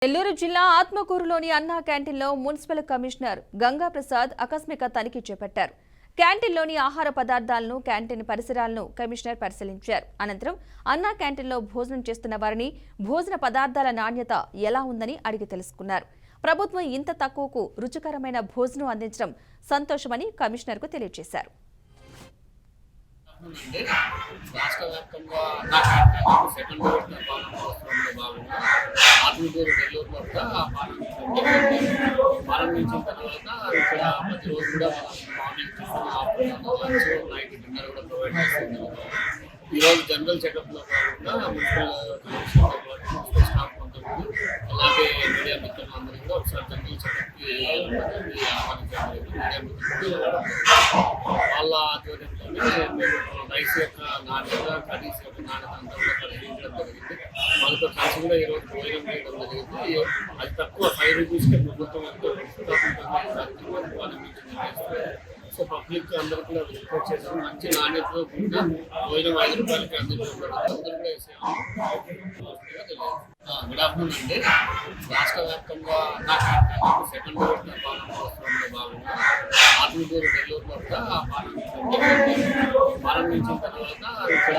నెల్లూరు జిల్లా ఆత్మకూరులోని అన్నా క్యాంటీన్లో మున్సిపల్ కమిషనర్ గంగా ప్రసాద్ ఆకస్మిక తనిఖీ చేపట్టారు. క్యాంటీన్లోని ఆహార పదార్థాలను, క్యాంటీన్ పరిసరాలను కమిషనర్ పరిశీలించారు. అనంతరం అన్నా క్యాంటీన్లో భోజనం చేస్తున్న వారిని భోజన పదార్థాల నాణ్యత ఎలా ఉందని అడిగి తెలుసుకున్నారు. ప్రభుత్వం ఇంత తక్కువకు రుచికరమైన భోజనం అందించడం సంతోషమని కమిషనర్కు తెలియజేశారు. రాష్ట్ర వ్యాప్తంగా అన్నా క్యాంటీన్ సెకండ్ పాలన ప్రోత్సవంలో భాగంగా ఆత్మకూరు నెల్లూరులో కూడా ప్రారంభించిన తర్వాత ఇక్కడ ప్రతిరోజు కూడా morning tiffin, afternoon lunch, night dinner కూడా ప్రొవైడ్ చేస్తున్నాం. ఈరోజు జనరల్ చెకప్లో కాకుండా మున్సిపల్ స్టాఫ్ కొంతమంది అలాగే మీడియా మిత్రులు అందరూ కూడా ఒకసారి జనరల్ చెకప్కి ఆహ్వానించడం మీడియా మిత్రులు వాళ్ళ ఆధ్వర్యంలోనే మేము రైస్ యొక్క నాణ్యత, కర్రీస్ యొక్క నాణ్యత అంతా కూడా పరిశీలించడం జరిగింది. వాళ్ళతో కలిసి కూడా ఈరోజు భోజనం చేయడం జరిగింది. అది తక్కువ 5 రూపీస్కి ప్రభుత్వం ఎంతో సో పబ్లిక్ అందరూ కూడా రిపోర్ట్ చేశారు. మంచి నాణ్యతతో కూడా భోజనం 5 రూపాయలకి అందించడం అందరూ కూడా గుడ్ ఆఫ్టర్నూన్ అండి. రాష్ట్ర వ్యాప్తంగా అన్నా క్యాంటీన్ సెకండ్ పాలన ప్రోత్సవంలో భాగంగా ఆత్మకూరు నెల్లూరులో కూడా ప్రారంభించిన తర్వాత ఇక్కడ